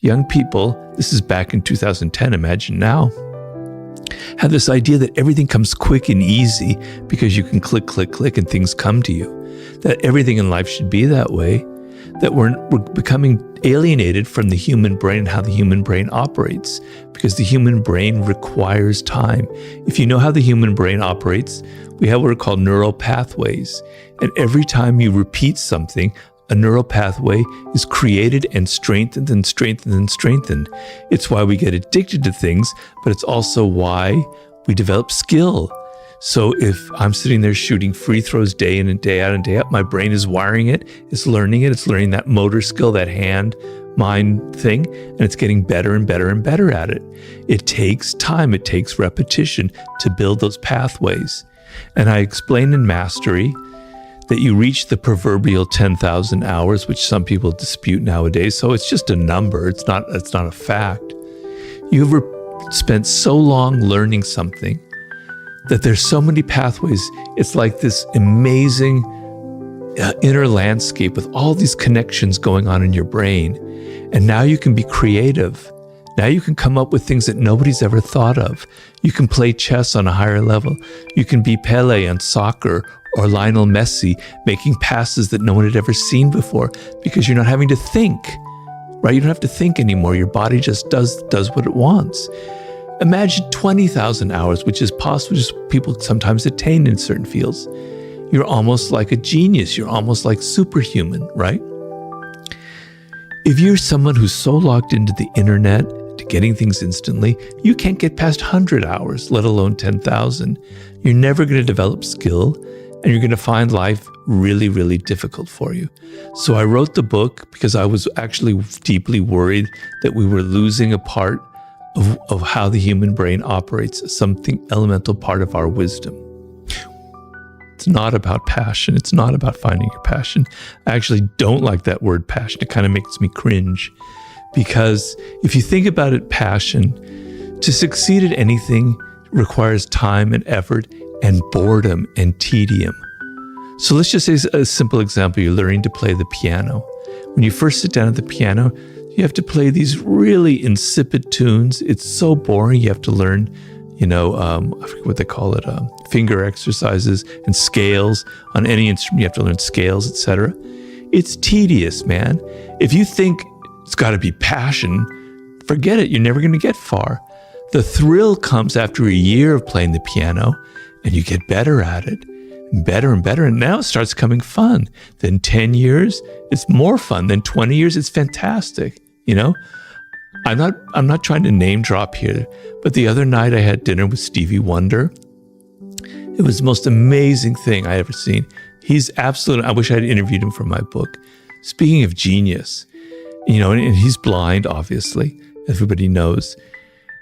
young people, this is back in 2010, imagine now, have this idea that everything comes quick and easy because you can click, click, click and things come to you. That everything in life should be that way. That we're becoming alienated from the human brain and how the human brain operates, because the human brain requires time. If you know how the human brain operates, we have what are called neural pathways. And every time you repeat something, a neural pathway is created and strengthened and strengthened and strengthened. It's why we get addicted to things, but it's also why we develop skill. So if I'm sitting there shooting free throws day in and day out and day out, my brain is wiring it, it's learning that motor skill, that hand-mind thing, and it's getting better and better and better at it. It takes time, it takes repetition to build those pathways. And I explain in Mastery that you reach the proverbial 10,000 hours, which some people dispute nowadays. So it's just a number, it's not a fact. You've spent so long learning something that there's so many pathways. It's like this amazing inner landscape with all these connections going on in your brain. And now you can be creative. Now you can come up with things that nobody's ever thought of. You can play chess on a higher level. You can be Pele on soccer or Lionel Messi making passes that no one had ever seen before because you're not having to think, right? You don't have to think anymore. Your body just does what it wants. Imagine 20,000 hours, which is possible, just people sometimes attain in certain fields. You're almost like a genius. You're almost like superhuman, right? If you're someone who's so locked into the internet, to getting things instantly, you can't get past 100 hours, let alone 10,000. You're never going to develop skill, and you're going to find life really, really difficult for you. So I wrote the book because I was actually deeply worried that we were losing a part of how the human brain operates, something elemental part of our wisdom. It's not about passion. It's not about finding your passion. I actually don't like that word passion. It kind of makes me cringe, because if you think about it, passion, to succeed at anything requires time and effort and boredom and tedium. So let's just say a simple example. You're learning to play the piano. When you first sit down at the piano, you have to play these really insipid tunes. It's so boring. You have to learn, I forget what they call it, finger exercises and scales. On any instrument, you have to learn scales, etc. It's tedious, man. If you think it's got to be passion, forget it. You're never going to get far. The thrill comes after a year of playing the piano, and you get better at it, better and better, and now it starts coming fun. Then 10 years, it's more fun. Then 20 years, it's fantastic. I'm not trying to name drop here, but the other night I had dinner with Stevie Wonder. It was the most amazing thing I ever seen. He's absolutely, I wish I had interviewed him for my book. Speaking of genius, and he's blind, obviously, everybody knows.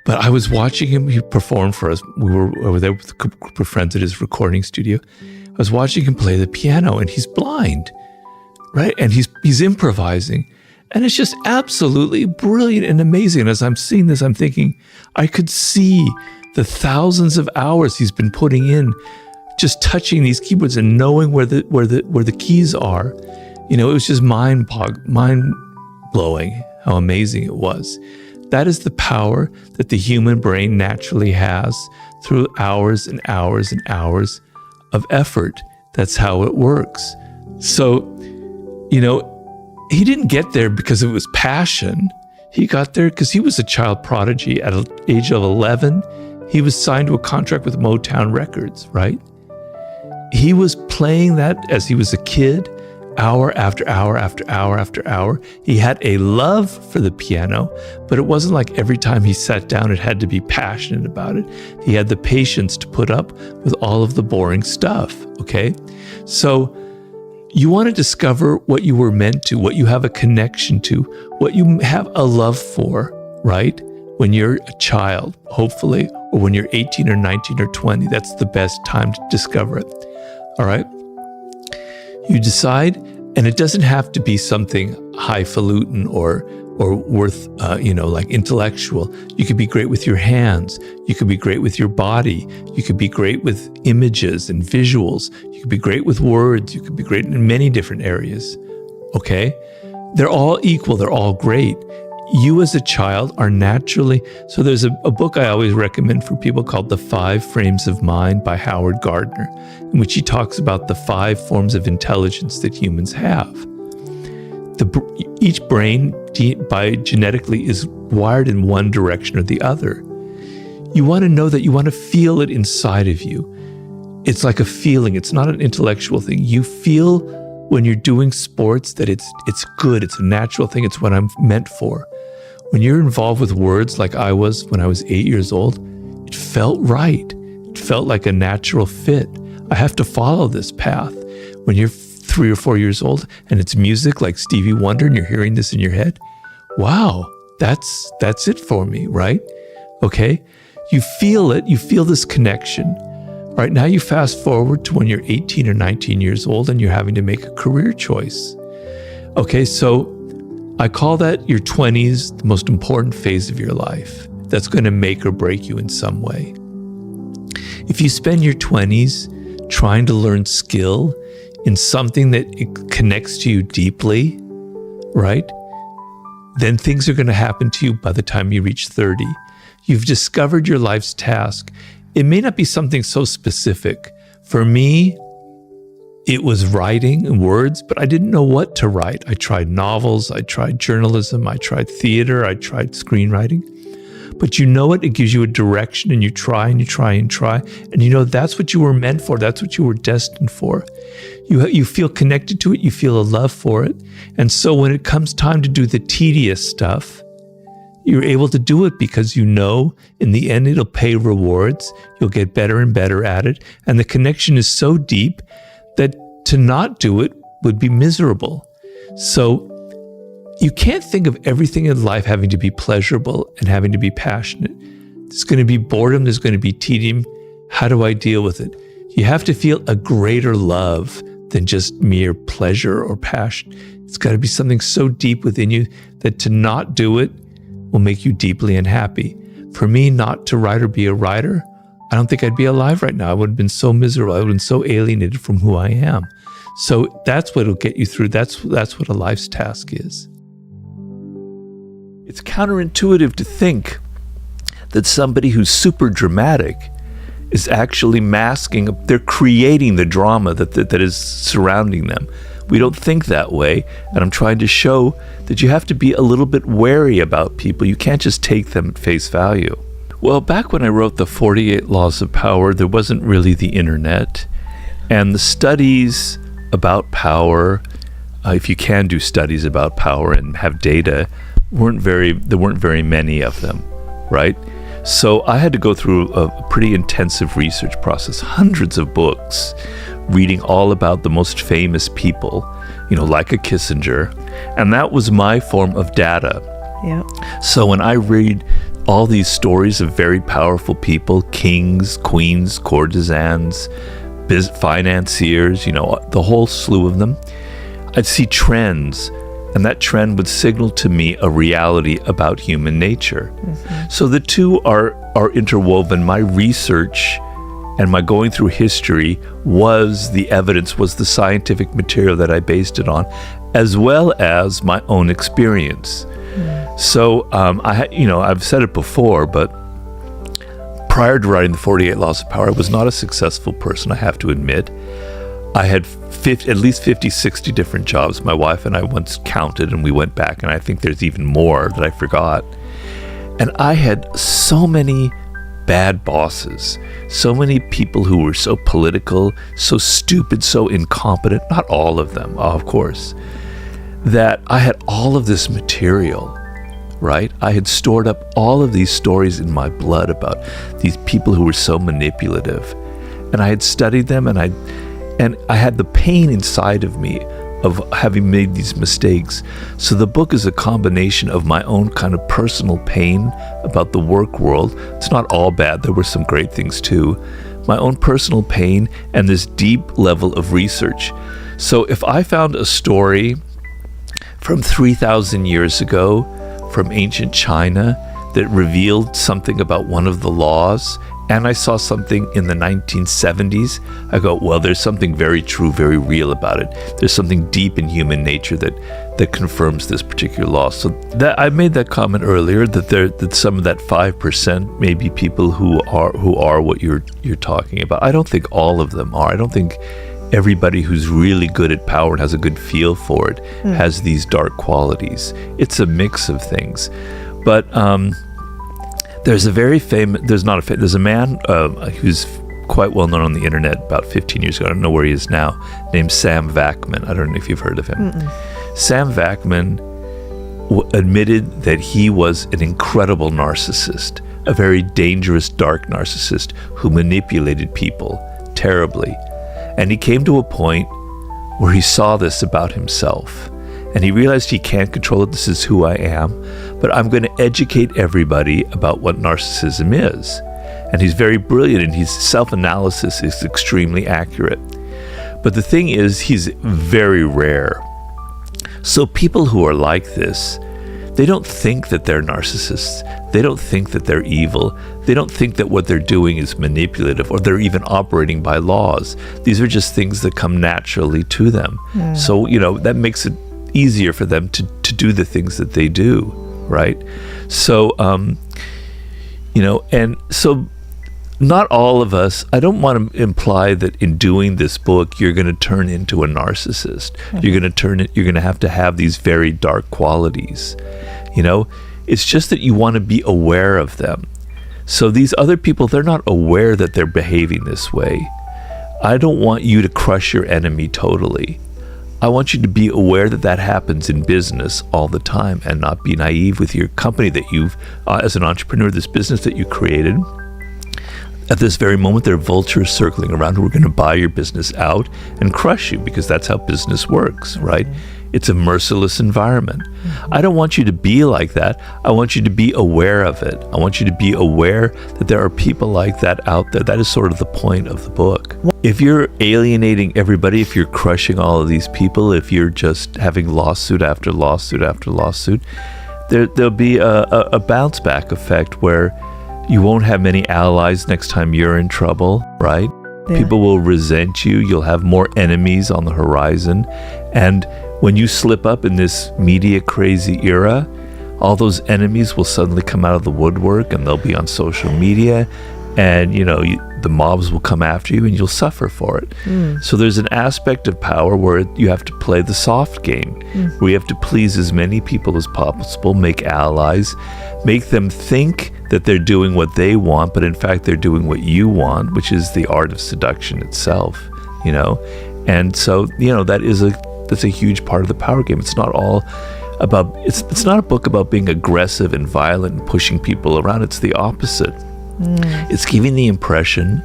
But I was watching him, he performed for us. We were there with a group of friends at his recording studio. I was watching him play the piano, and he's blind, right? And he's improvising. And it's just absolutely brilliant and amazing. And as I'm seeing this, I'm thinking, I could see the thousands of hours he's been putting in, just touching these keyboards and knowing where the keys are. It was just mind blowing how amazing it was. That is the power that the human brain naturally has through hours and hours and hours of effort. That's how it works. So, he didn't get there because it was passion. He got there because he was a child prodigy. At the age of 11, he was signed to a contract with Motown Records, right? He was playing that as he was a kid, hour after hour after hour after hour. He had a love for the piano, but it wasn't like every time he sat down, it had to be passionate about it. He had the patience to put up with all of the boring stuff, okay? So you want to discover what you were meant to, what you have a connection to, what you have a love for, right? When you're a child, hopefully, or when you're 18 or 19 or 20, that's the best time to discover it, all right? You decide, and it doesn't have to be something highfalutin or worth, like intellectual. You could be great with your hands. You could be great with your body. You could be great with images and visuals. You could be great with words. You could be great in many different areas, okay? They're all equal. They're all great. you as a child are naturally, so there's a book I always recommend for people called The 5 Frames of Mind by Howard Gardner, in which he talks about the 5 forms of intelligence that humans have. Each brain by genetically is wired in one direction or the other. You want to know that, you want to feel it inside of you. It's like a feeling. It's not an intellectual thing. You feel when you're doing sports that it's good. It's a natural thing. It's what I'm meant for. When you're involved with words like I was when I was 8 years old, it felt right. It felt like a natural fit. I have to follow this path. When you're 3 or 4 years old and it's music like Stevie Wonder and you're hearing this in your head, wow, that's it for me, right? Okay? You feel it. You feel this connection. All right, now you fast forward to when you're 18 or 19 years old and you're having to make a career choice. Okay, so I call that your 20s, the most important phase of your life. That's going to make or break you in some way. If you spend your 20s trying to learn skill in something that it connects to you deeply, right? Then things are going to happen to you by the time you reach 30. You've discovered your life's task. It may not be something so specific. For me, it was writing and words, but I didn't know what to write. I tried novels, I tried journalism, I tried theater, I tried screenwriting. But you know it gives you a direction, and you try and you try and try. And you know that's what you were meant for. That's what you were destined for. You feel connected to it. You feel a love for it. And so when it comes time to do the tedious stuff, you're able to do it because you know in the end it'll pay rewards. You'll get better and better at it. And the connection is so deep that to not do it would be miserable. So you can't think of everything in life having to be pleasurable and having to be passionate. There's going to be boredom. There's going to be tedium. How do I deal with it? You have to feel a greater love than just mere pleasure or passion. It's got to be something so deep within you that to not do it will make you deeply unhappy. For me, not to write or be a writer, I don't think I'd be alive right now. I would have been so miserable. I would have been so alienated from who I am. So that's what will get you through. That's what a life's task is. It's counterintuitive to think that somebody who's super dramatic is actually masking, they're creating the drama that is surrounding them. We don't think that way, and I'm trying to show that you have to be a little bit wary about people. You can't just take them at face value. Well, back when I wrote the 48 Laws of Power, there wasn't really the internet, and the studies about power, if you can do studies about power and have data, there weren't very many of them, right? So I had to go through a pretty intensive research process, hundreds of books, reading all about the most famous people, like a Kissinger. And that was my form of data. Yeah. So when I read all these stories of very powerful people, kings, queens, courtesans, financiers, the whole slew of them, I'd see trends. And that trend would signal to me a reality about human nature. Mm-hmm. So the two are interwoven. My research and my going through history was the evidence, was the scientific material that I based it on, as well as my own experience. Mm. So I've said it before, but prior to writing the 48 Laws of Power, I was not a successful person, I have to admit. I had at least 50, 60 different jobs. My wife and I once counted, and we went back, and I think there's even more that I forgot. And I had so many bad bosses, so many people who were so political, so stupid, so incompetent, not all of them, of course, that I had all of this material, right? I had stored up all of these stories in my blood about these people who were so manipulative. And I had studied them, and I had the pain inside of me of having made these mistakes. So the book is a combination of my own kind of personal pain about the work world. It's not all bad. There were some great things too. My own personal pain and this deep level of research. So if I found a story from 3,000 years ago from ancient China that revealed something about one of the laws, and I saw something in the 1970s, I go, well, there's something very true, very real about it. There's something deep in human nature that confirms this particular law. So that I made that comment earlier, that some of that 5% may be people who are what you're talking about. I don't think all of them are. I don't think everybody who's really good at power and has a good feel for it has these dark qualities. It's a mix of things. But there's a very famous, there's a man who's quite well known on the internet about 15 years ago. I don't know where he is now, named Sam Vakman. I don't know if you've heard of him. Sam Vakman admitted that he was an incredible narcissist, a very dangerous, dark narcissist who manipulated people terribly. And he came to a point where he saw this about himself. And he realized he can't control it. This is who I am. But I'm going to educate everybody about what narcissism is. And he's very brilliant, and his self-analysis is extremely accurate. But the thing is, he's very rare. So people who are like this, they don't think that they're narcissists. They don't think that they're evil. They don't think that what they're doing is manipulative, or they're even operating by laws. These are just things that come naturally to them. So, that makes it easier for them to do the things that they do, right? So, and so not all of us, I don't want to imply that in doing this book, you're going to turn into a narcissist. You're going to have these very dark qualities. It's just that you want to be aware of them. So these other people, they're not aware that they're behaving this way. I don't want you to crush your enemy totally. I want you to be aware that happens in business all the time, and not be naive with your company that you've, as an entrepreneur, this business that you created. At this very moment, there are vultures circling around who are going to buy your business out and crush you, because that's how business works, right? It's a merciless environment. I don't want you to be like that. I want you to be aware of it. I want you to be aware that there are people like that out there. That is sort of the point of the book. If you're alienating everybody, if you're crushing all of these people, if you're just having lawsuit after lawsuit after lawsuit, there'll be a bounce back effect where you won't have many allies next time you're in trouble, right? Yeah. People will resent you. You'll have more enemies on the horizon. And when you slip up in this media crazy era, all those enemies will suddenly come out of the woodwork, and they'll be on social media, and the mobs will come after you, and you'll suffer for it. So there's an aspect of power where you have to play the soft game, where you have to please as many people as possible, make allies, make them think that they're doing what they want, but in fact they're doing what you want, which is the art of seduction itself. And so that's a huge part of the power game. It's not all about, it's not a book about being aggressive and violent and pushing people around. It's the opposite. It's giving the impression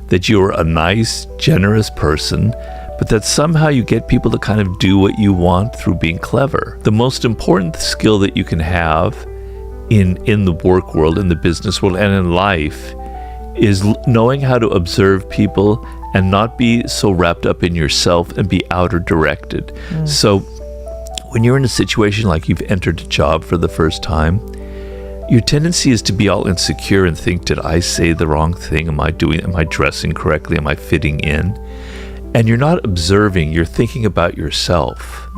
that you're a nice, generous person, but that somehow you get people to kind of do what you want through being clever. The most important skill that you can have in the work world, in the business world, and in life is knowing how to observe people and not be so wrapped up in yourself and be outer directed. So when you're in a situation like you've entered a job for the first time, your tendency is to be all insecure and think, did I say the wrong thing? Am I dressing correctly? Am I fitting in? And you're not observing, you're thinking about yourself,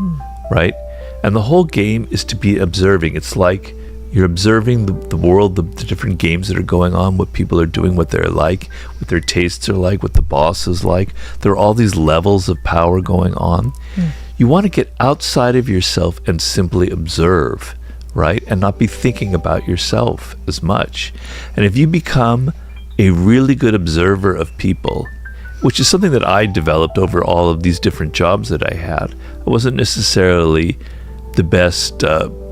right? And the whole game is to be observing. It's like you're observing the world, the different games that are going on, what people are doing, what they're like, what their tastes are like, what the boss is like. There are all these levels of power going on. You want to get outside of yourself and simply observe, right? And not be thinking about yourself as much. And if you become a really good observer of people, which is something that I developed over all of these different jobs that I had. I wasn't necessarily the best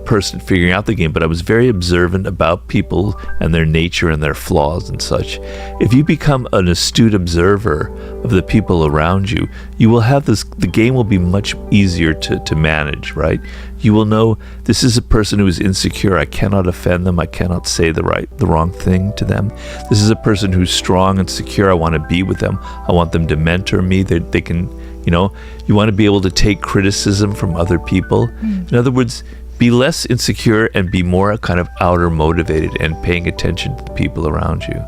person figuring out the game, but I was very observant about people and their nature and their flaws and such. If you become an astute observer of the people around you, you will have this, the game will be much easier to manage, right? You will know this is a person who is insecure. I cannot offend them. I cannot say the wrong thing to them. This is a person who's strong and secure. I want to be with them. I want them to mentor me. They can, you want to be able to take criticism from other people. In other words, be less insecure and be more kind of outer motivated and paying attention to the people around you.